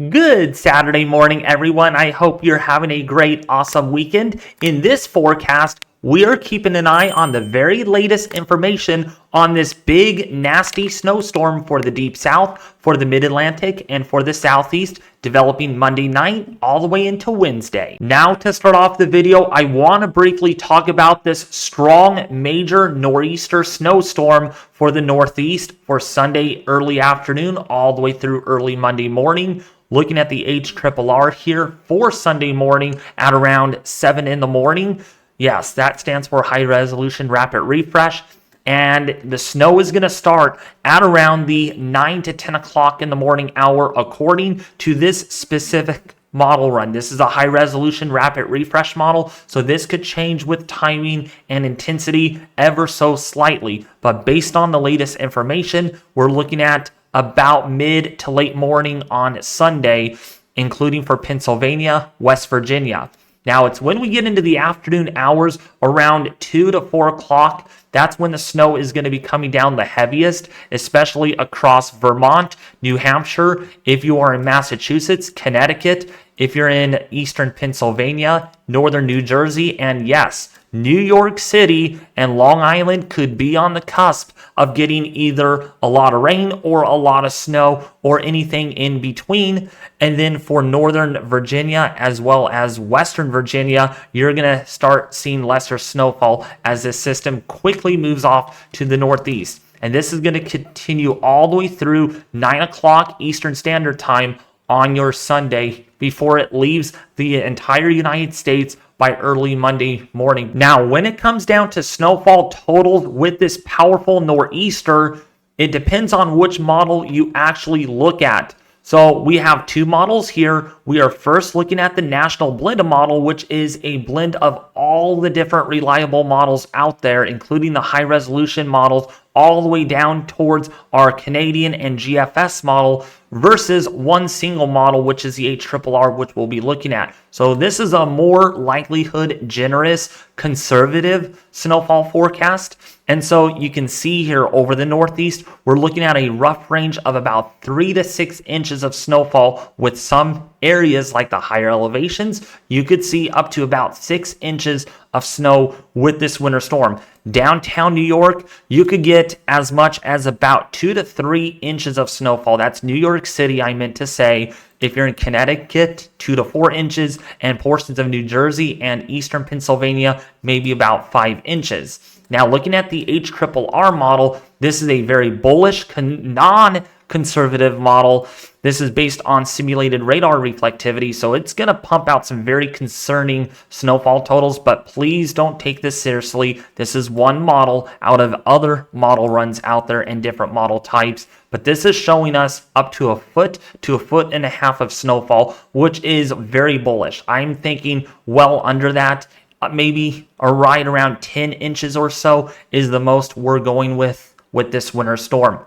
Good Saturday morning, everyone. I hope you're having a great, awesome weekend. In this forecast, we are keeping an eye on the very latest information on this big, nasty snowstorm for the deep south, for the mid-Atlantic, and for the southeast, developing Monday night all the way into Wednesday. Now, to start off the video, I want to briefly talk about this strong major nor'easter snowstorm for the northeast for Sunday early afternoon all the way through early Monday morning. Looking at the HRRR here for Sunday morning at around 7 in the morning. Yes, that stands for High Resolution Rapid Refresh. And the snow is going to start at around the 9 to 10 o'clock in the morning hour according to this specific model run. This is a high resolution rapid refresh model, so this could change with timing and intensity ever so slightly. But based on the latest information, we're looking at about mid to late morning on Sunday, including for Pennsylvania, West Virginia. Now, it's when we get into the afternoon hours around 2 to 4 o'clock. That's when the snow is going to be coming down the heaviest, especially across Vermont, New Hampshire. If you are in Massachusetts, Connecticut, if you're in eastern Pennsylvania, northern New Jersey, and yes, New York City and Long Island could be on the cusp of getting either a lot of rain or a lot of snow or anything in between. And then for Northern Virginia as well as Western Virginia, you're going to start seeing lesser snowfall as this system quickly moves off to the northeast. And this is going to continue all the way through 9 o'clock Eastern Standard Time on your Sunday before it leaves the entire United States by early Monday morning. Now, when it comes down to snowfall totals with this powerful nor'easter, it depends on which model you actually look at. So we have two models here. We are first looking at the National Blend model, which is a blend of all the different reliable models out there, including the high resolution models, all the way down towards our Canadian and GFS model versus one single model, which is the HRRR, which we'll be looking at. So this is a more likelihood generous, conservative snowfall forecast. And so you can see here over the northeast, we're looking at a rough range of about 3 to 6 inches of snowfall with some areas like the higher elevations. You could see up to about 6 inches of snow with this winter storm. Downtown New York, you could get as much as about 2 to 3 inches of snowfall. That's New York City, I meant to say. If you're in Connecticut, 2 to 4 inches, and portions of New Jersey and eastern Pennsylvania, maybe about 5 inches. Now, looking at the HRRR model, this is a very bullish, non-conservative model. This is based on simulated radar reflectivity, so it's going to pump out some very concerning snowfall totals, but please don't take this seriously. This is one model out of other model runs out there and different model types, but this is showing us up to 1 foot to 1.5 foot of snowfall, which is very bullish. I'm thinking well under that. Maybe right around 10 inches or so is the most we're going with this winter storm,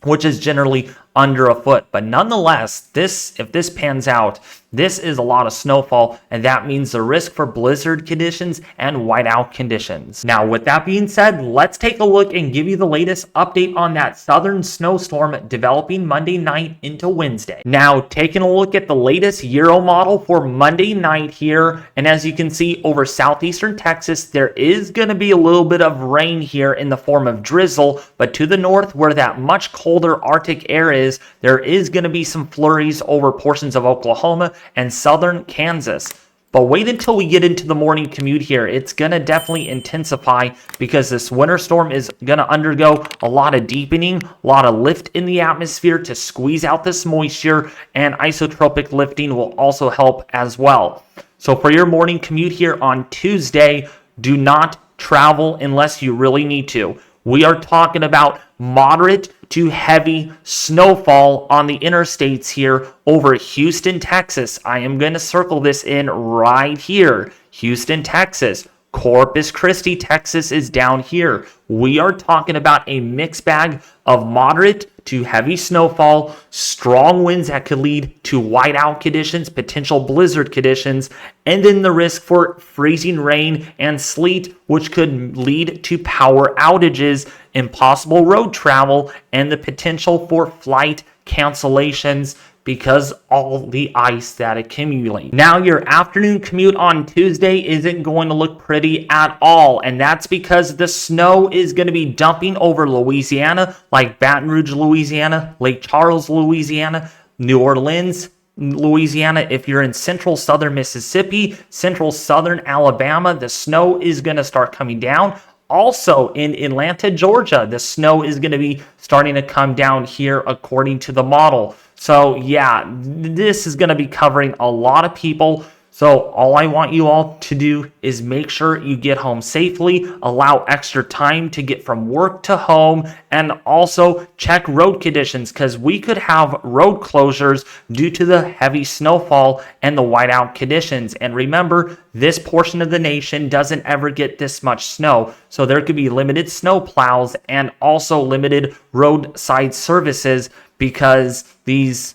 which is generally under 1 foot. But nonetheless, if this pans out, this is a lot of snowfall, and that means the risk for blizzard conditions and whiteout conditions. Now, with that being said, let's take a look and give you the latest update on that southern snowstorm developing Monday night into Wednesday. Now, taking a look at the latest Euro model for Monday night here, and as you can see over southeastern Texas, there is going to be a little bit of rain here in the form of drizzle, but to the north where that much colder Arctic air is, there is going to be some flurries over portions of Oklahoma and southern Kansas. But wait until we get into the morning commute here. It's going to definitely intensify because this winter storm is going to undergo a lot of deepening, a lot of lift in the atmosphere to squeeze out this moisture, and isotropic lifting will also help as well. So for your morning commute here on Tuesday, do not travel unless you really need to. We are talking about moderate to heavy snowfall on the interstates here over Houston, Texas. I am going to circle this in right here. Houston, Texas. Corpus Christi, Texas is down here. We are talking about a mixed bag of moderate to heavy snowfall, strong winds that could lead to whiteout conditions, potential blizzard conditions, and then the risk for freezing rain and sleet, which could lead to power outages, impossible road travel, and the potential for flight cancellations because all the ice that accumulates. Now your afternoon commute on Tuesday isn't going to look pretty at all, and that's because the snow is going to be dumping over Louisiana, like Baton Rouge, Louisiana, Lake Charles, Louisiana, New Orleans, Louisiana. If you're in central southern Mississippi, central southern Alabama, the snow is going to start coming down. Also in Atlanta, Georgia, the snow is going to be starting to come down here according to the model. So yeah, this is going to be covering a lot of people. So all I want you all to do is make sure you get home safely, allow extra time to get from work to home, and also check road conditions, because we could have road closures due to the heavy snowfall and the whiteout conditions. And remember, this portion of the nation doesn't ever get this much snow, so there could be limited snow plows and also limited roadside services because this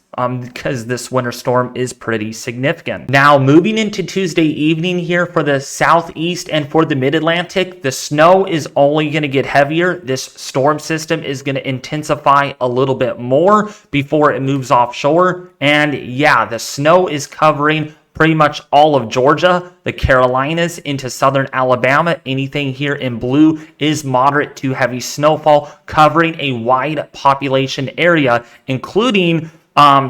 winter storm is pretty significant. Now, moving into Tuesday evening here for the southeast and for the mid-Atlantic, the snow is only going to get heavier. This storm system is going to intensify a little bit more before it moves offshore. And yeah, the snow is covering pretty much all of Georgia, the Carolinas, into southern Alabama. Anything here in blue is moderate to heavy snowfall, covering a wide population area, including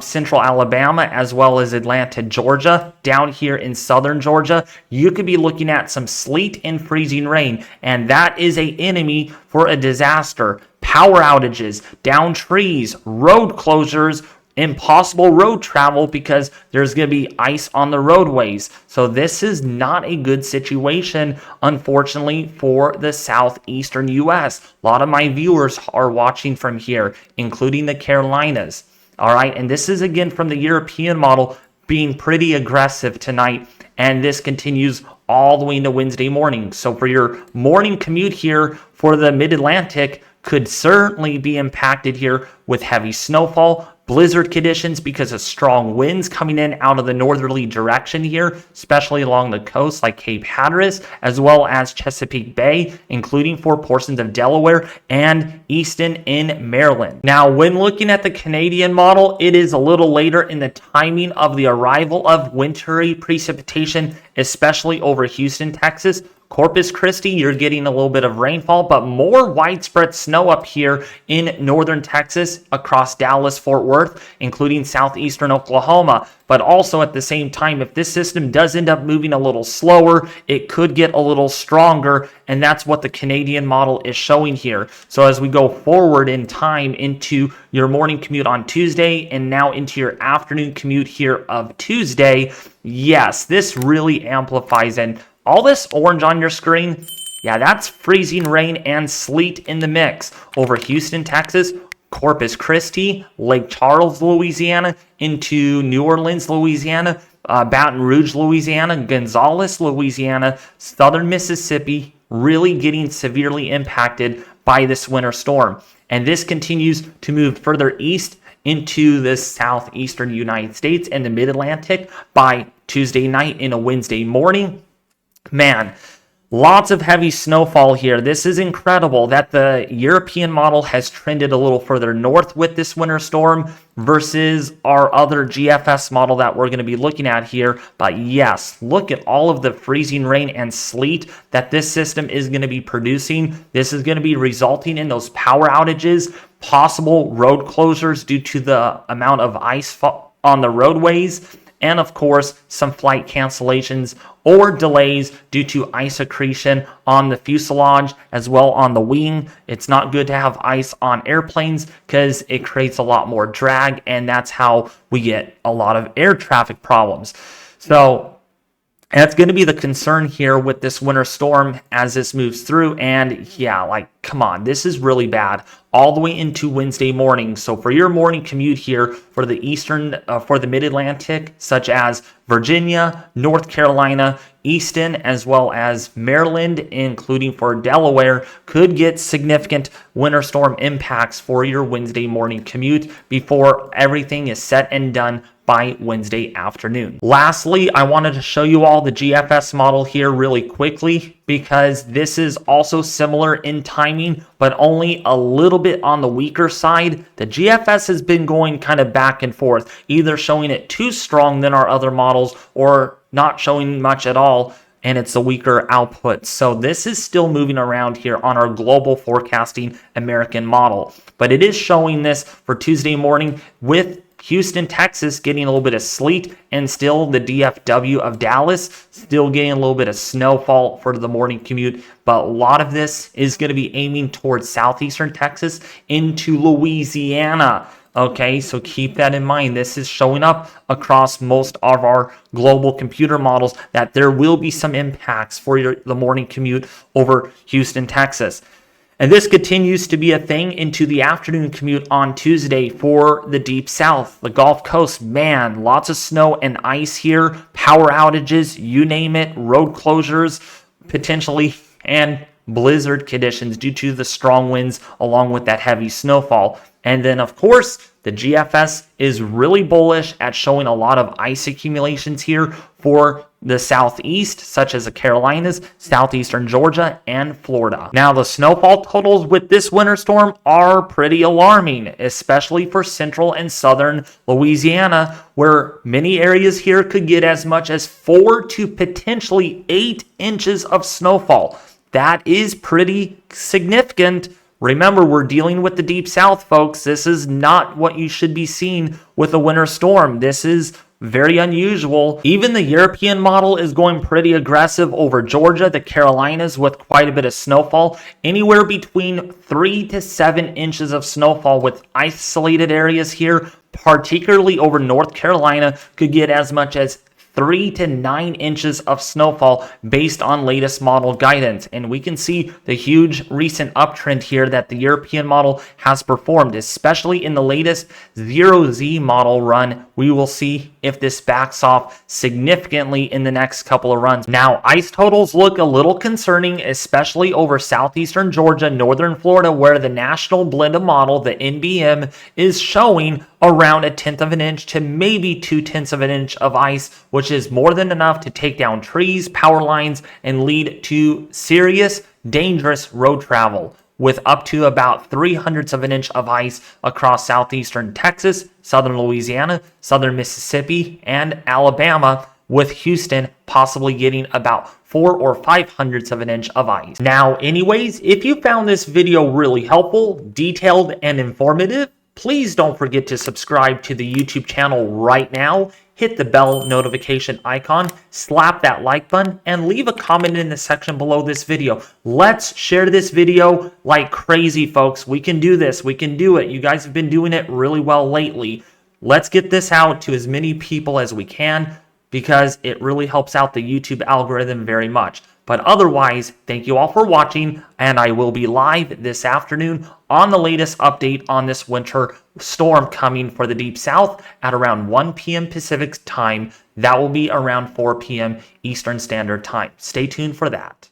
central Alabama as well as Atlanta, Georgia. Down here in southern Georgia, you could be looking at some sleet and freezing rain, and that is an enemy for a disaster. Power outages, down trees, road closures, impossible road travel because there's going to be ice on the roadways. So this is not a good situation, unfortunately, for the southeastern U.S. A lot of my viewers are watching from here, including the Carolinas. All right, and this is again from the European model being pretty aggressive tonight, and this continues all the way into Wednesday morning. So for your morning commute here for the mid-Atlantic, could certainly be impacted here with heavy snowfall, blizzard conditions because of strong winds coming in out of the northerly direction here, especially along the coast like Cape Hatteras, as well as Chesapeake Bay, including for portions of Delaware and Easton in Maryland. Now, when looking at the Canadian model, it is a little later in the timing of the arrival of wintry precipitation, especially over Houston, Texas. Corpus Christi, you're getting a little bit of rainfall, but more widespread snow up here in northern Texas, across Dallas, Fort Worth, including southeastern Oklahoma. But also at the same time, if this system does end up moving a little slower, it could get a little stronger, and that's what the Canadian model is showing here. So as we go forward in time into your morning commute on Tuesday and now into your afternoon commute here of Tuesday, yes, this really amplifies. And all this orange on your screen, yeah, that's freezing rain and sleet in the mix over Houston, Texas, Corpus Christi, Lake Charles, Louisiana, into New Orleans, Louisiana, Baton Rouge, Louisiana, Gonzales, Louisiana, southern Mississippi, really getting severely impacted by this winter storm. And this continues to move further east into the southeastern United States and the mid-Atlantic by Tuesday night into Wednesday morning. Man, lots of heavy snowfall here. This is incredible that the European model has trended a little further north with this winter storm versus our other GFS model that we're going to be looking at here. But yes, look at all of the freezing rain and sleet that this system is going to be producing. This is going to be resulting in those power outages, possible road closures due to the amount of ice on the roadways, and of course, some flight cancellations or delays due to ice accretion on the fuselage as well on the wing. It's not good to have ice on airplanes because it creates a lot more drag, and that's how we get a lot of air traffic problems. So that's going to be the concern here with this winter storm as this moves through. And yeah, like, come on, this is really bad all the way into Wednesday morning. So for your morning commute here for the for the mid-Atlantic, such as Virginia, North Carolina, Easton, as well as Maryland, including for Delaware, could get significant winter storm impacts for your Wednesday morning commute before everything is set and done by Wednesday afternoon. Lastly, I wanted to show you all the GFS model here really quickly because this is also similar in timing, but but only a little bit on the weaker side. The GFS has been going kind of back and forth, either showing it too strong than our other models or not showing much at all, and it's a weaker output. So this is still moving around here on our global forecasting American model. But it is showing this for Tuesday morning with Houston, Texas getting a little bit of sleet, and still the DFW of Dallas still getting a little bit of snowfall for the morning commute. But a lot of this is going to be aiming towards southeastern Texas into Louisiana. Okay, so keep that in mind. This is showing up across most of our global computer models that there will be some impacts for the morning commute over Houston, Texas. And this continues to be a thing into the afternoon commute on Tuesday for the Deep South. The Gulf Coast, man, lots of snow and ice here, power outages, you name it, road closures, potentially, and blizzard conditions due to the strong winds along with that heavy snowfall. And then, of course, the GFS is really bullish at showing a lot of ice accumulations here for the southeast, such as the Carolinas, southeastern Georgia, and Florida. Now, the snowfall totals with this winter storm are pretty alarming, especially for central and southern Louisiana, where many areas here could get as much as 4 to potentially 8 inches of snowfall. That is pretty significant. Remember, we're dealing with the Deep South, folks. This is not what you should be seeing with a winter storm. This is very unusual. Even the European model is going pretty aggressive over Georgia, the Carolinas, with quite a bit of snowfall. Anywhere between 3 to 7 inches of snowfall with isolated areas here, particularly over North Carolina, could get as much as 3 to 9 inches of snowfall based on latest model guidance. And we can see the huge recent uptrend here that the European model has performed, especially in the latest 0Z model run. We will see if this backs off significantly in the next couple of runs. Now, ice totals look a little concerning, especially over southeastern Georgia, northern Florida, where the National Blended Model, the NBM, is showing around 1/10 of an inch to maybe 2/10 of an inch of ice, which is more than enough to take down trees, power lines, and lead to serious, dangerous road travel, with up to about 3/100 of an inch of ice across southeastern Texas, southern Louisiana, southern Mississippi, and Alabama, with Houston possibly getting about 4 or 5/100 of an inch of ice. Now, anyways, if you found this video really helpful, detailed, and informative, please don't forget to subscribe to the YouTube channel right now. Hit the bell notification icon, slap that like button, and leave a comment in the section below this video. Let's share this video like crazy, folks. We can do this. We can do it. You guys have been doing it really well lately. Let's get this out to as many people as we can, because it really helps out the YouTube algorithm very much. But otherwise, thank you all for watching, and I will be live this afternoon on the latest update on this winter storm coming for the Deep South at around 1 p.m. Pacific time. That will be around 4 p.m. Eastern Standard Time. Stay tuned for that.